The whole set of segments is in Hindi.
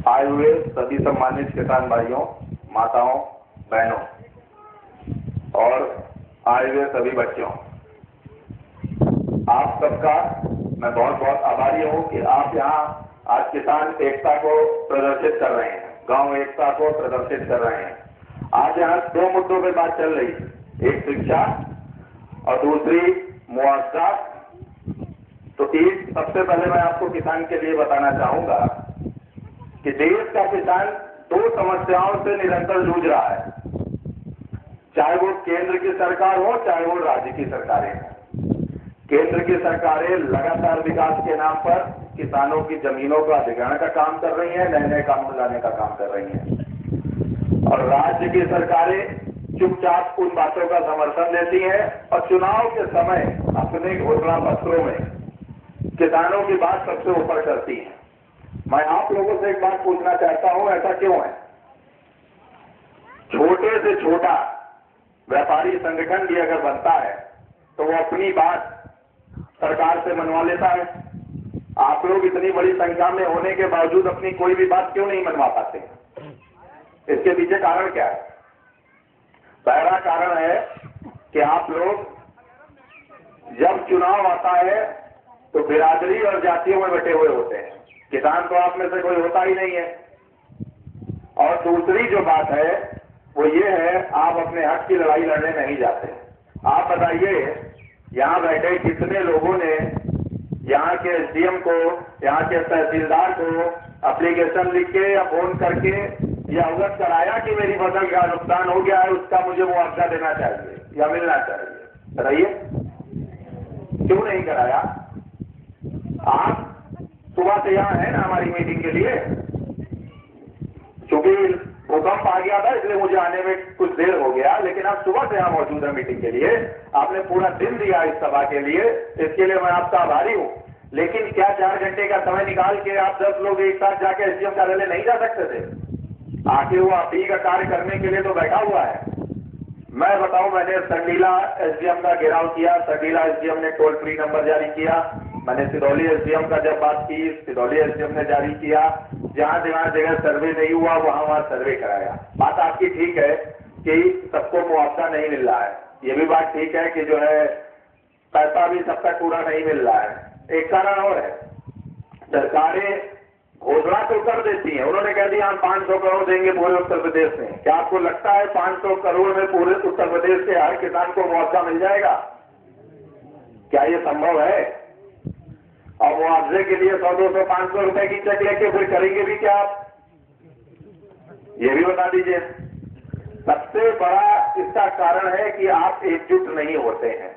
आए हुए सभी सम्मानित किसान भाइयों, माताओं, बहनों और आए हुए सभी बच्चों, आप सबका मैं बहुत बहुत आभारी हूं कि आप यहाँ आज किसान एकता को प्रदर्शित कर रहे हैं, गांव एकता को प्रदर्शित कर रहे हैं। आज यहाँ दो मुद्दों पे बात चल रही है, एक शिक्षा और दूसरी मुआवजा। तो एक सबसे पहले मैं आपको किसान के लिए बताना चाहूंगा कि देश का किसान दो समस्याओं से निरंतर जूझ रहा है, चाहे वो केंद्र की सरकार हो चाहे वो राज्य की सरकारें हो। केंद्र की सरकारें लगातार विकास के नाम पर किसानों की जमीनों का अधिग्रहण का काम कर रही हैं, नए नए कानून लाने का काम कर रही हैं, और राज्य की सरकारें चुपचाप उन बातों का समर्थन देती हैं और चुनाव के समय अपने घोषणा पत्रों में किसानों की बात सबसे ऊपर करती हैं। मैं आप लोगों से एक बात पूछना चाहता हूं, ऐसा क्यों है? छोटे से छोटा व्यापारी संगठन भी अगर बनता है तो वो अपनी बात सरकार से मनवा लेता है। आप लोग इतनी बड़ी संख्या में होने के बावजूद अपनी कोई भी बात क्यों नहीं मनवा पाते? इसके पीछे कारण क्या है? पहला कारण है कि आप लोग जब चुनाव आता है तो बिरादरी और जातियों में बटे हुए होते हैं। किसान तो आप में से कोई होता ही नहीं है। और दूसरी जो बात है वो ये है, आप अपने हक की लड़ाई लड़ने नहीं जाते। आप बताइए, यहाँ बैठे कितने लोगों ने यहाँ के एसडीएम को, यहाँ के तहसीलदार को एप्लीकेशन लिख के या फोन करके या अवगत कराया कि मेरी फसल का नुकसान हो गया है, उसका मुझे मुआवजा देना चाहिए या मिलना चाहिए? बताइए, क्यों नहीं कराया? आप सुबह से यहाँ है ना हमारी मीटिंग के लिए, क्योंकि भूकंप आ गया था इसलिए मुझे आने में कुछ देर हो गया, लेकिन आप सुबह से यहाँ मौजूद है मीटिंग के लिए। आपने पूरा दिन दिया इस सभा के लिए, इसके लिए मैं आपका आभारी हूँ। लेकिन क्या 4 घंटे का समय निकाल के आप 10 लोग एक साथ जाके एसडीएम कार्यालय नहीं जा सकते थे? आखिर वो आप ही का कार्य करने के लिए तो बैठा हुआ है। मैं बताऊं, मैंने संडीला एसडीएम का घेराव किया, संडीला एसडीएम ने टोल फ्री नंबर जारी किया। मैंने सिदौली एसडीएम का जब बात की, सिदौली एसडीएम ने जारी किया। जहां जगह सर्वे नहीं हुआ वहां सर्वे कराया। बात आपकी ठीक है कि सबको मुआवजा नहीं मिल रहा है, ये भी बात ठीक है कि जो है पैसा भी सब तक पूरा नहीं मिल रहा है। एक कारण और है, सरकारें घोषणा तो कर देती हैं। उन्होंने कह दिया हम 500 करोड़ देंगे पूरे उत्तर प्रदेश में। क्या आपको लगता है 500 करोड़ में पूरे उत्तर प्रदेश के हर किसान को मुआवजा मिल जाएगा? क्या ये संभव है? और मुआवजे के लिए 100, 200, 500 रुपए की चेक लेके फिर करेंगे भी क्या आप? ये भी बता दीजिए। सबसे बड़ा इसका कारण है कि आप एकजुट नहीं होते हैं।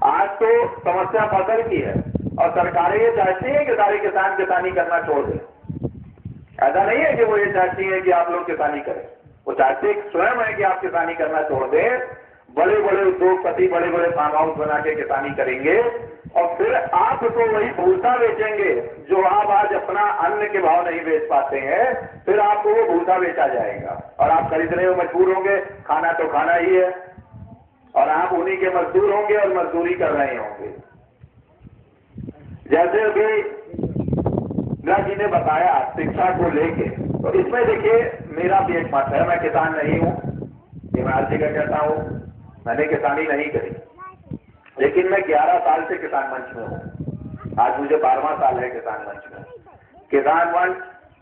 आज तो समस्या फसल की है और सरकारें ये चाहती हैं कि सारे किसान किसानी करना छोड़ दें। ऐसा नहीं है कि वो ये चाहती हैं कि आप लोग किसानी करें, वो चाहते स्वयं है कि आप किसानी करना छोड़ दें। बड़े बड़े उद्योगपति बड़े बड़े फार्म हाउस बना के किसानी करेंगे और फिर आप तो वही भूसा बेचेंगे जो आप आज अपना अन्न के भाव नहीं बेच पाते हैं। फिर आपको वो भूसा बेचा जाएगा और आप खरीदने में मजबूर होंगे। खाना तो खाना ही है और आप उन्हीं के मजदूर होंगे और मजदूरी कर रहे होंगे। जैसे अभी मीरा जी ने बताया शिक्षा को लेके, तो इसमें देखिए मेरा भी एक मत है। मैं किसान नहीं हूं, ये मैं हर जगह कहता हूं, मैंने किसानी नहीं करी, लेकिन मैं 11 साल से किसान मंच में हूं। आज मुझे 12वां साल है किसान मंच में। किसान मंच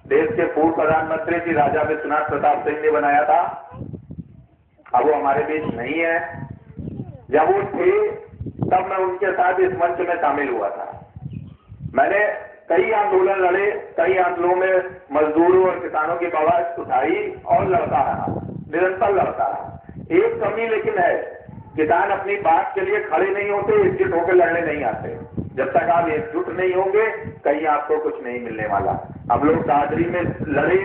देश के पूर्व प्रधानमंत्री श्री राजा विश्वनाथ प्रताप सिंह ने बनाया था। अब वो हमारे बीच नहीं है। जब वो थे तब मैं उनके साथ इस मंच में शामिल हुआ था। मैंने कई आंदोलन लड़े, कई आंदोलनों में मजदूरों और किसानों की आवाज उठाई और लड़ता रहा, निरंतर लड़ता रहा। एक कमी लेकिन है, किसान अपनी बात के लिए खड़े नहीं होते, एकजुट होकर लड़ने नहीं आते। जब तक आप एकजुट नहीं होंगे कहीं आपको कुछ नहीं मिलने वाला। हम लोग दादरी में लड़े,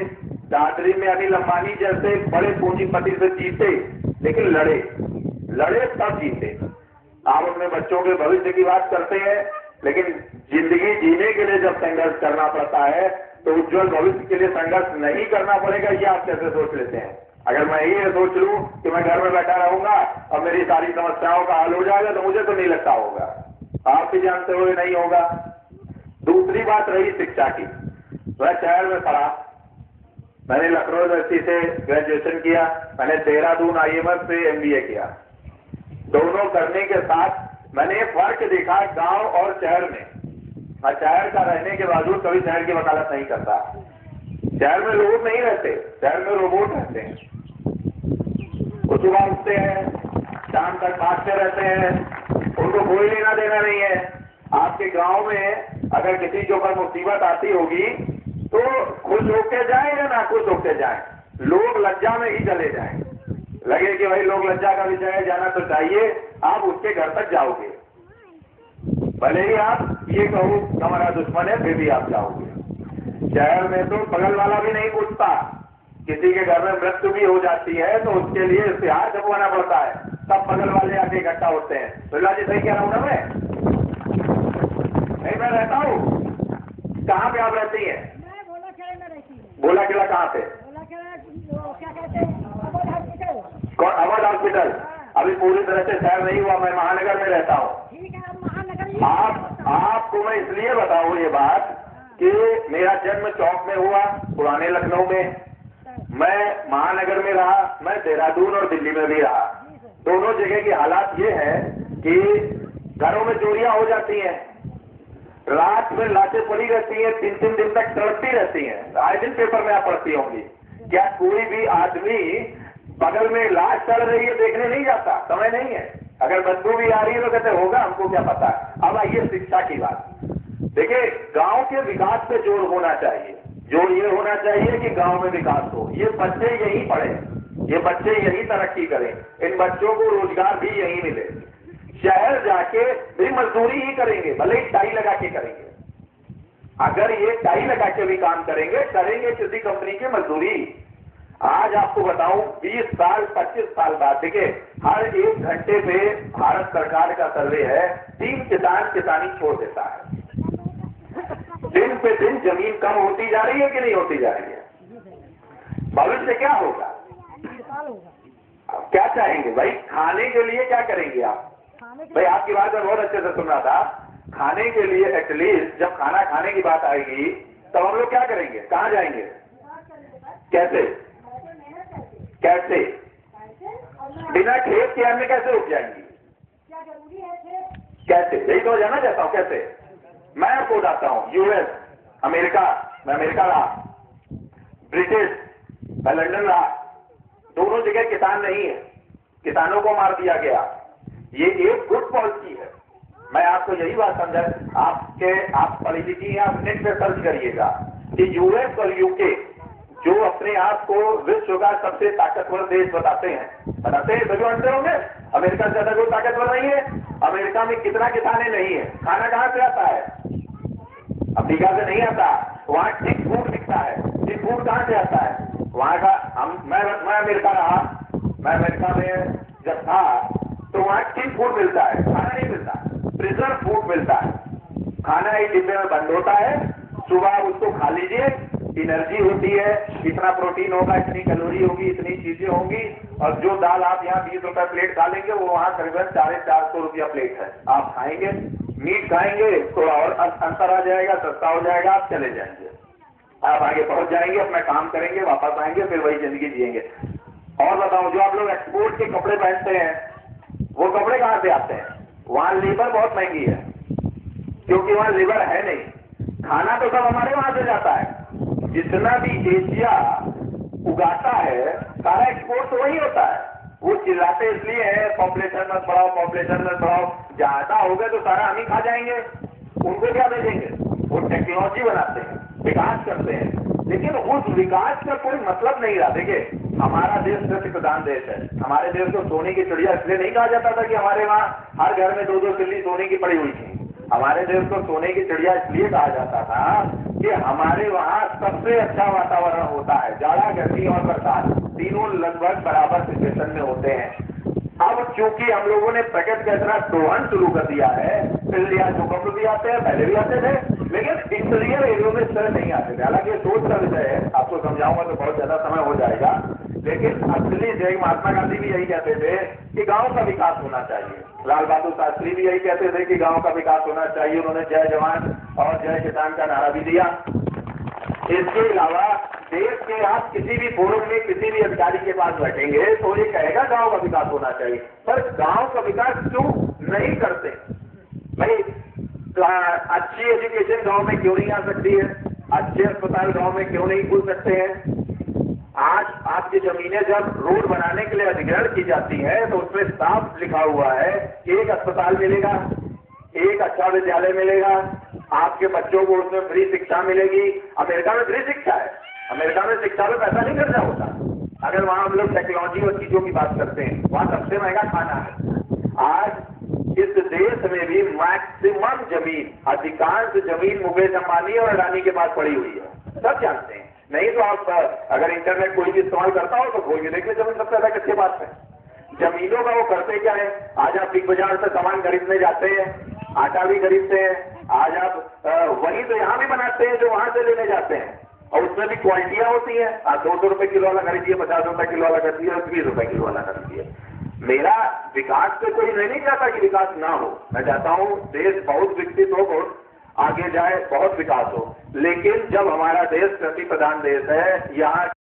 दादरी में अनिल अंबानी जैसे बड़े पूंजीपति से जीते, लेकिन लड़े तब जीते। आप अपने बच्चों के भविष्य की बात करते हैं, लेकिन जिंदगी जीने के लिए जब संघर्ष करना पड़ता है तो उज्जवल भविष्य के लिए संघर्ष नहीं करना पड़ेगा, ये आप कैसे सोच लेते हैं? अगर मैं ये सोच लूं कि मैं घर में बैठा रहूंगा और मेरी सारी समस्याओं का हल हो जाएगा तो मुझे तो नहीं लगता होगा। आप भी जानते हुए नहीं होगा। दूसरी बात रही शिक्षा की। मैं शहर में पढ़ा, मैंने लखनऊ यूनिवर्सिटी से ग्रेजुएशन किया, मैंने देहरादून IMS से MBA किया। दोनों करने के साथ मैंने फर्क देखा गांव और शहर में। मैं शहर का रहने के बावजूद कभी शहर की वकालत नहीं करता। शहर में लोग नहीं रहते, शहर में रोबोट रहते हैं। वो सुबह उठते हैं, शाम तक भागते रहते हैं, उनको कोई लेना देना नहीं है। आपके गांव में अगर किसी के ऊपर मुसीबत आती होगी तो खुश होके जाए या ना खुश होके जाए, लोग लज्जा में ही चले जाएं। लगे कि भाई लोग लज्जा का विषय है, जाना तो चाहिए, आप उसके घर तक जाओगे। भले ही आप ये कहो हमारा दुश्मन है, फिर भी आप जाओगे। शहर में तो बगल वाला भी नहीं पूछता, किसी के घर में मृत्यु भी हो जाती है तो उसके लिए इश्तिहार छपवाना पड़ता है, तब बगल वाले आके इकट्ठा होते हैं। बिरला जी सही कह रहा हूं ना मैं? नहीं, मैं रहता हूँ। कहाँ पे आप रहती हैं? बोला किला में रहती है। बोला किला कहाँ पे? बोला किला क्या कहते हैं, अवध हॉस्पिटल। कौन? अवध हॉस्पिटल। अभी पूरी तरह से शहर नहीं हुआ, मैं महानगर में रहता हूँ। ठीक है, आप महानगर आपको मैं इसलिए बताऊं ये बात कि मेरा जन्म चौक में हुआ, पुराने लखनऊ में। मैं महानगर में रहा, मैं देहरादून और दिल्ली में भी रहा। दोनों जगह की हालात ये है कि घरों में चोरियां हो जाती हैं, रात में लाशें पड़ी रहती हैं, 3-3 दिन तक तड़पती रहती हैं। आए दिन पेपर में आप पढ़ती होंगी। क्या कोई भी आदमी बगल में लाश चढ़ रही है देखने नहीं जाता? समय नहीं है। अगर बदबू भी आ रही है तो कहते होगा, हमको क्या पता। अब आइए शिक्षा की बात। देखिए, गांव के विकास पे जोर होना चाहिए। जोर ये होना चाहिए कि गांव में विकास हो, ये बच्चे यहीं पढ़े, ये बच्चे यहीं तरक्की करें, इन बच्चों को रोजगार भी यहीं मिले। शहर जाके भी मजदूरी ही करेंगे, भले ही टाई लगा के करेंगे। अगर ये टाई लगा के भी काम करेंगे किसी कंपनी की मजदूरी। आज आपको बताऊं 20 साल 25 साल बाद, देखिए हर 1 घंटे पे भारत सरकार का सर्वे है, 3 किसान किसानी छोड़ देता है। दिन पे दिन जमीन कम होती जा रही है कि नहीं होती जा रही है? भविष्य क्या होगा? अब क्या चाहेंगे भाई? खाने के लिए क्या करेंगे आप? भाई आपकी बात मैं बहुत अच्छे से सुन रहा था। खाने के लिए एटलीस्ट जब खाना खाने की बात आएगी तब हम लोग क्या करेंगे? कहाँ जाएंगे? कैसे कैसे? बिना खेत के अन्न कैसे उग जाएंगी? कैसे? यही तो जानना चाहता हूँ, कैसे? मैं आपको बताता हूँ। US, अमेरिका, मैं अमेरिका रहा, ब्रिटिश, मैं लंदन रहा, दोनों जगह किसान नहीं है, किसानों को मार दिया गया। ये एक गुड पॉलिसी है। मैं आपको यही बात समझा, आप पढ़ी लिखी, आप नेट पे सर्च करिएगा कि US और UK जो अपने आप को विश्व का सबसे ताकतवर देश बताते हैं, सभी जानते होंगे। अमेरिका से ज्यादा कोई ताकतवर नहीं है। अमेरिका में कितना किसाने नहीं है, खाना कहां से आता है? अफ्रीका से नहीं आता। वहां टिक फूड दिखता है। टिक फूड कहां से आता है? वहां का मैं अमेरिका रहा, मैं अमेरिका में जब था तो वहां टिक फूड मिलता है, खाना नहीं मिलता, प्रिजर्व फूड मिलता है। खाना एक डिब्बे में बंद होता है, सुबह उसको खा लीजिए, एनर्जी होती है, इतना प्रोटीन होगा, इतनी कैलोरी होगी, इतनी चीजें होंगी। और जो दाल आप यहाँ 20 रुपए प्लेट खा लेंगे वो वहां करीबन 450 रुपया प्लेट है। आप खाएंगे, मीट खाएंगे, थोड़ा और अंतर आ जाएगा, सस्ता हो जाएगा, आप चले जाएंगे, आप आगे पहुंच जाएंगे, अपना काम करेंगे, वापस आएंगे, फिर वही जिंदगी जिएंगे। और बताओ, जो आप लोग एक्सपोर्ट के कपड़े पहनते हैं वो कपड़े कहां से आते हैं? वहां लेबर बहुत महंगी है, क्योंकि वहां लेबर है नहीं। खाना तो सब हमारे वहां से जाता है। जितना भी एशिया उगाता है सारा एक्सपोर्ट तो वही होता है। वो चिल्लाते इसलिए है पॉपुलेशन मत बढ़ाओ, पॉपुलेशन मत बढ़ाओ। ज्यादा हो गए तो सारा हम ही खा जाएंगे, उनको क्या भेजेंगे? वो टेक्नोलॉजी बनाते हैं, विकास करते हैं, लेकिन उस विकास का कोई मतलब नहीं रहा। देखिए, हमारा देश कृषि प्रधान देश है। हमारे देश को सोने की चिड़िया इसलिए नहीं कहा जाता था कि हमारे वहां हर घर में 2-2 चिल्ली सोने की पड़ी हुई थी। हमारे देश को सोने की चिड़िया इसलिए कहा जाता था कि हमारे वहां सबसे अच्छा वातावरण होता है, जाड़ा, गर्मी और बरसात तीनों लगभग बराबर सिचुएशन में होते हैं। अब चूंकि हम लोगों ने प्रकृति का इतना दोहन शुरू कर दिया है, इसलिए भूकंप भी आते हैं, पहले भी आते थे, लेकिन इंटीरियर एरिया में इस तरह नहीं आते थे। हालांकि ये सोच का विषय है, आपको समझाऊंगा तो बहुत ज्यादा समय हो जाएगा, लेकिन असली जय महात्मा गांधी भी यही कहते थे कि गांव का विकास होना चाहिए। लाल बहादुर शास्त्री भी यही कहते थे कि गांव का विकास होना चाहिए। उन्होंने जय जवान और जय किसान का नारा भी दिया। इसके अलावा देश के आप किसी भी फोरम में किसी भी अधिकारी के पास बैठेंगे तो ये कहेगा गांव का विकास होना चाहिए, पर गांव का विकास क्यों नहीं करते भाई? अच्छी एजुकेशन गांव में क्यों नहीं आ सकती है? अच्छे अस्पताल गांव में क्यों नहीं खुल सकते हैं? आज आपकी जमीनें जब रोड बनाने के लिए अधिग्रहण की जाती है तो उसमें साफ लिखा हुआ है कि एक अस्पताल मिलेगा, एक अच्छा विद्यालय मिलेगा, आपके बच्चों को उसमें फ्री शिक्षा मिलेगी। अमेरिका में फ्री शिक्षा है, अमेरिका में शिक्षा में पैसा नहीं खर्चा होता। अगर वहां हम लोग टेक्नोलॉजी और चीजों की बात करते हैं, वहां सबसे महंगा खाना है। आज इस देश में भी मैक्सिमम जमीन, अधिकांश जमीन मुकेश अंबानी और अडानी के पास पड़ी हुई है, सब जानते हैं। नहीं तो आप अगर इंटरनेट कोई भी इस्तेमाल करता हो तो खोल के देख ले जमीन सबसे ज्यादा किसके पास है। जमीनों का वो करते क्या है, आज आप बिग बाजार से सामान खरीदने जाते हैं, आटा भी खरीदते हैं, आज आप वही तो यहाँ भी बनाते हैं जो वहां से लेने जाते हैं, और उसमें भी क्वालिटियां होती हैं। आप 200 रुपए किलो वाला खरीदिए, 50 रुपए किलो वाला खरीदिए, 20 रुपए किलो वाला खरीदिए। मेरा विकास से कोई नहीं चाहता कि विकास ना हो, मैं चाहता हूं देश बहुत विकसित हो, बहुत आगे जाए, बहुत विकास हो। लेकिन जब हमारा देश कृषि प्रधान देश है, यहाँ